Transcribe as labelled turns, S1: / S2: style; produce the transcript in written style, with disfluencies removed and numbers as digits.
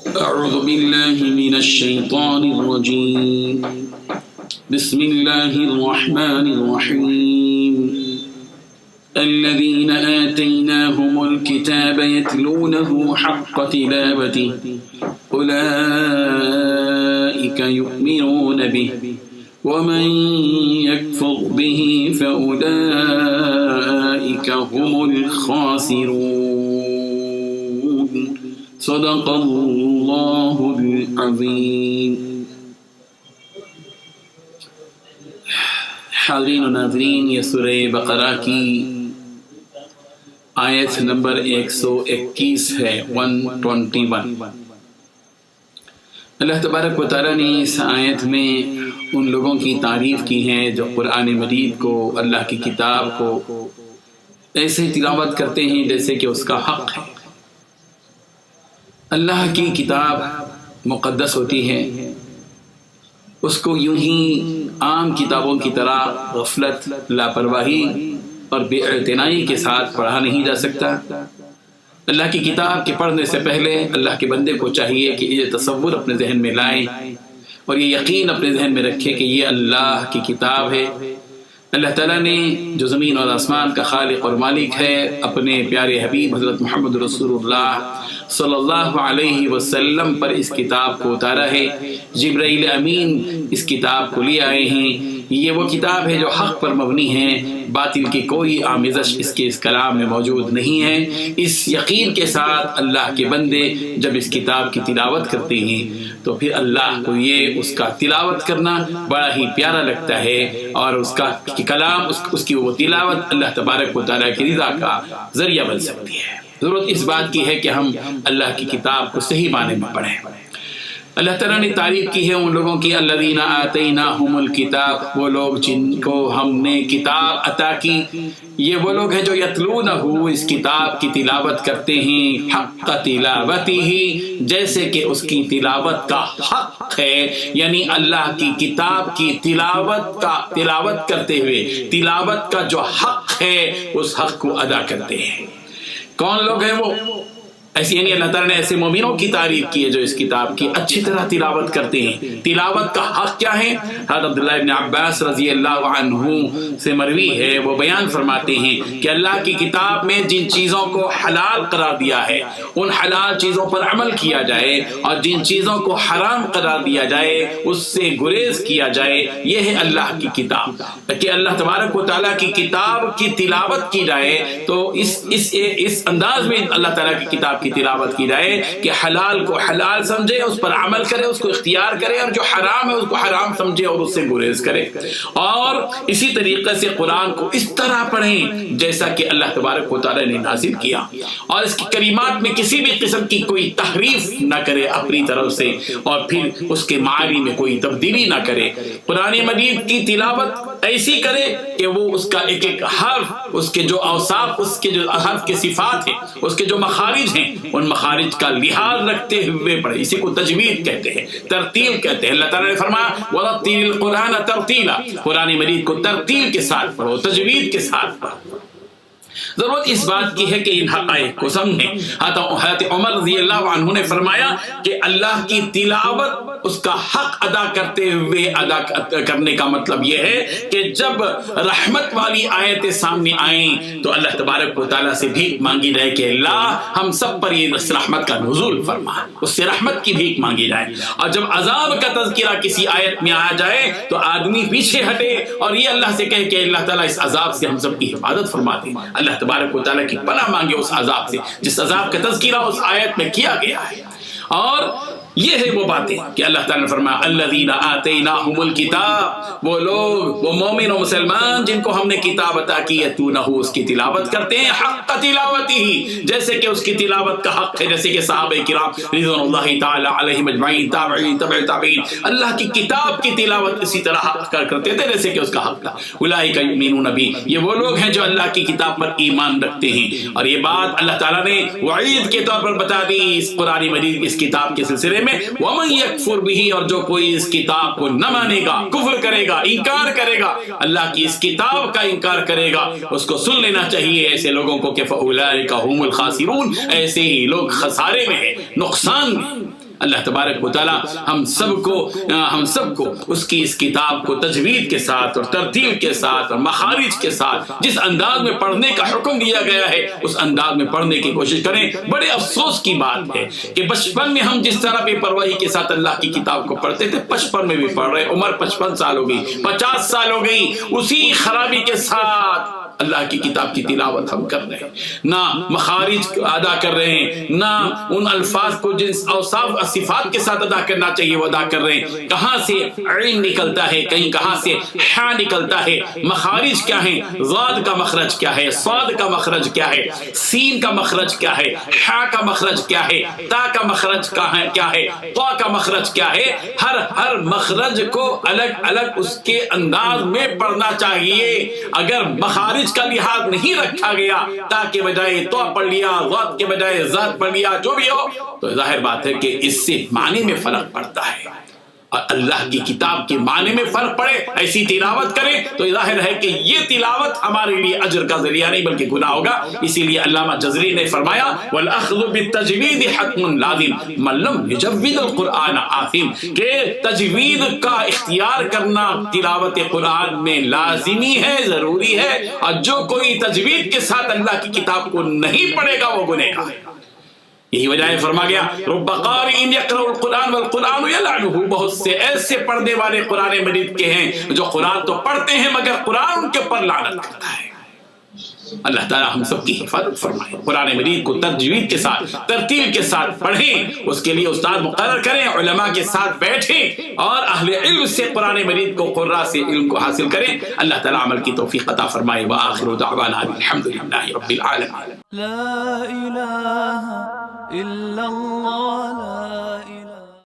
S1: أعوذ بالله من الشيطان الرجيم بسم الله الرحمن الرحيم الذين آتيناهم الكتاب يتلونه حق تلاوته أولئك يؤمنون به ومن يكفر به فأولئك هم الخاسرون صدق اللہ العظیم۔ حاضرین و ناظرین، یہ سورہ بقرہ کی آیت نمبر 121 ہے، 121۔ اللہ تبارک و تعالیٰ نے اس آیت میں ان لوگوں کی تعریف کی ہے جو قرآن مجید کو، اللہ کی کتاب کو ایسے تلاوت کرتے ہیں جیسے کہ اس کا حق ہے۔ اللہ کی کتاب مقدس ہوتی ہے، اس کو یوں ہی عام کتابوں کی طرح غفلت، لاپرواہی اور بے اعتنائی کے ساتھ پڑھا نہیں جا سکتا۔ اللہ کی کتاب کے پڑھنے سے پہلے اللہ کے بندے کو چاہیے کہ یہ تصور اپنے ذہن میں لائیں اور یہ یقین اپنے ذہن میں رکھے کہ یہ اللہ کی کتاب ہے۔ اللہ تعالیٰ نے جو زمین اور آسمان کا خالق اور مالک ہے، اپنے پیارے حبیب حضرت محمد رسول اللہ صلی اللہ علیہ وسلم پر اس کتاب کو اتارا ہے۔ جبرائیل امین اس کتاب کو لے آئے ہیں۔ یہ وہ کتاب ہے جو حق پر مبنی ہے، باطل کی کوئی آمیزش اس کلام میں موجود نہیں ہے۔ اس یقین کے ساتھ اللہ کے بندے جب اس کتاب کی تلاوت کرتے ہیں تو پھر اللہ کو یہ اس کا تلاوت کرنا بڑا ہی پیارا لگتا ہے، اور اس کا کلام، اس کی وہ تلاوت اللہ تبارک و تعالیٰ کی رضا کا ذریعہ بن سکتی ہے۔ ضرورت اس بات کی ہے کہ ہم اللہ کی کتاب کو صحیح معنی میں پڑھیں۔ اللہ تعالیٰ نے تعریف کی ہے ان لوگوں کی، الذین آتیناہم الکتاب، وہ لوگ جن کو ہم نے کتاب عطا کی۔ یہ وہ لوگ ہیں جو یتلونہ، اس کتاب کی تلاوت کرتے ہیں، حق تلاوتہ، جیسے کہ اس کی تلاوت کا حق ہے، یعنی اللہ کی کتاب کی تلاوت کرتے ہوئے تلاوت کا جو حق ہے اس حق کو ادا کرتے ہیں۔ کون لوگ ہیں وہ؟ ایسی یعنی اللہ تعالیٰ نے ایسے مومنوں کی تعریف کی ہے جو اس کتاب کی اچھی طرح تلاوت کرتے ہیں۔ تلاوت کا حق کیا ہے؟ حضرت عبداللہ ابن عباس رضی اللہ عنہ سے مروی ہے، وہ بیان فرماتے ہیں کہ اللہ کی کتاب میں جن چیزوں کو حلال قرار دیا ہے ان حلال چیزوں پر عمل کیا جائے، اور جن چیزوں کو حرام قرار دیا جائے اس سے گریز کیا جائے، یہ ہے اللہ کی کتاب۔ کہ اللہ تبارک و تعالیٰ کی کتاب کی تلاوت کی جائے تو اس انداز میں اللہ تعالیٰ کی کتاب کی تلاوت کی جائے کہ حلال کو حلال سمجھے، اس پر عمل کرے، اس کو اختیار کرے، اور جو حرام ہے اس کو حرام سمجھے اور اس سے گریز کرے۔ اور اسی طریقے سے قرآن کو اس طرح پڑھیں جیسا کہ اللہ تبارک و تعالیٰ نے نازل کیا، اور اس کی کلمات میں کسی بھی قسم کی کوئی تحریف نہ کرے اپنی طرف سے، اور پھر اس کے معنی میں کوئی تبدیلی نہ کرے۔ قرآن مجید کی تلاوت ایسی کرے کہ وہ اس کا ایک ایک حرف، اس کے جو اوصاف، اس کے جو حرف کے صفات ہیں، اس کے جو مخارج ہیں، ان مخارج کا لحاظ رکھتے ہوئے پڑھے۔ اسی کو تجوید کہتے ہیں، ترتیل کہتے ہیں۔ اللہ تعالیٰ نے فرمایا وَرَتِّلِ الْقُرْآنَ تَرْتِيلًا، قرآن مجید کو ترتیل کے ساتھ پڑھو، تجوید کے ساتھ پڑھو۔ ضرورت اس بات کی ہے کہ ان حقائق کو سمجھیں۔ حضرت عمر رضی اللہ عنہ نے فرمایا کہ اللہ کی تلاوت اس کا حق ادا کرتے ہوئے ادا کرنے کا مطلب یہ ہے کہ جب رحمت والی آیتیں سامنے آئیں تو اللہ تبارک و تعالیٰ سے بھیک مانگی جائے کہ اللہ ہم سب پر یہ رحمت کا نزول فرما، اس سے رحمت کی بھیک مانگی جائے۔ اور جب عذاب کا تذکرہ کسی آیت میں آ جائے تو آدمی پیچھے ہٹے اور یہ اللہ سے کہے کہ اللہ تعالیٰ اس عذاب سے ہم سب کی حفاظت فرما دے، اللہ تبارک و تعالیٰ کی پناہ مانگے اس عذاب سے جس عذاب کا تذکرہ اس آیت میں کیا گیا ہے۔ اور یہ ہے وہ باتیں کہ اللہ تعالیٰ نے فرمایا الذین آتیناہم الکتاب، وہ لوگ، وہ مومن و مسلمان جن کو ہم نے کتاب عطا کی، یتلونہ، اس کی تلاوت کرتے ہیں، حق تلاوتہ، جیسے کہ اس کی تلاوت کا حق ہے، جیسے کہ صحابہ کرام رضوان اللہ تعالی علیہم اجمعین، تابعین، تبع تابعین اللہ کی کتاب کی تلاوت اسی طرح حق کرتے تھے جیسے کہ اس کا حق تھا۔ اولئک یؤمنون بہ، یہ وہ لوگ ہیں جو اللہ کی کتاب پر ایمان رکھتے ہیں۔ اور یہ بات اللہ تعالیٰ نے وعید کے طور پر بتا دی اس قرآن مجید، اس کتاب کے سلسلے میں، وَمَن يَكْفُرْ بِهِ، اور جو کوئی اس کتاب کو نہ مانے گا، کفر کرے گا، انکار کرے گا، اللہ کی اس کتاب کا انکار کرے گا، اس کو سن لینا چاہیے ایسے لوگوں کو کہ فَأُولَئِكَ هُمُ الْخَاسِرُونَ، ایسے ہی لوگ خسارے میں ہیں، نقصان میں۔ اللہ تبارک و تعالی ہم سب کو اس کی اس کتاب کو تجوید کے ساتھ اور ترتیل کے ساتھ اور مخارج کے ساتھ جس انداز میں پڑھنے کا حکم دیا گیا ہے اس انداز میں پڑھنے کی کوشش کریں۔ بڑے افسوس کی بات ہے کہ بچپن میں ہم جس طرح بے پرواہی کے ساتھ اللہ کی کتاب کو پڑھتے تھے 55 میں بھی پڑھ رہے، عمر 55 سال ہو گئی، 50 سال ہو گئی، اسی خرابی کے ساتھ اللہ کی کتاب کی تلاوت ہم کر رہے ہیں، نہ مخارج ادا کر رہے ہیں، نہ ان الفاظ کو جن اوصاف اور صفات کے ساتھ ادا کرنا چاہیے وہ ادا کر رہے ہیں۔ کہاں سے عین نکلتا ہے، کہیں کہاں سے حا نکلتا ہے، مخارج کیا ہیں، ضاد کا مخرج کیا ہے، صاد کا مخرج کیا ہے، سین کا مخرج کیا ہے، حا کا مخرج کیا ہے، تا کا مخرج کیا ہے، قا کا مخرج کیا ہے، ہر مخرج کو الگ الگ اس کے انداز میں پڑھنا چاہیے۔ اگر مخارج کا لحاظ نہیں رکھا گیا، تا کے بجائے تو پڑھ لیا، ضاد کے بجائے ذات پڑھ لیا، جو بھی ہو، تو ظاہر بات ہے کہ اس سے معنی میں فرق پڑتا ہے، اور اللہ کی کتاب کے معنی میں فرق پڑے ایسی تلاوت کریں تو ظاہر ہے کہ یہ تلاوت ہمارے لیے اجر کا ذریعہ نہیں بلکہ گناہ ہوگا۔ اسی لیے علامہ جزری نے فرمایا والأخذ بالتجوید حتم لازم من لم یجود القرآن آثم، کہ تجوید کا اختیار کرنا تلاوت قرآن میں لازمی ہے، ضروری ہے، اور جو کوئی تجوید کے ساتھ اللہ کی کتاب کو نہیں پڑھے گا وہ گنہگار ہے۔ یہی وجہ ہے فرما گیا رب قارئ یقرأ القرآن والقرآن یلعنہ، بہت سے ایسے پڑھنے والے قرآن مجید کے ہیں جو قرآن تو پڑھتے ہیں مگر قرآن ان کے پر لعنت کرتا ہے۔ اللہ تعالی ہم سب کی حفاظت فرمائے۔ قرآن مجید کو تجوید کے ساتھ ترتیل کے ساتھ پڑھیں، اس کے لیے استاد مقرر کریں، علماء کے ساتھ بیٹھیں اور اہل علم سے قرآن مجید کو قراء سے علم کو حاصل کریں۔ اللہ تعالی عمل کی توفیق عطا فرمائے۔ وآخر دعوانا الحمدللہ رب العالمین۔
S2: لا إله إلا الله، لا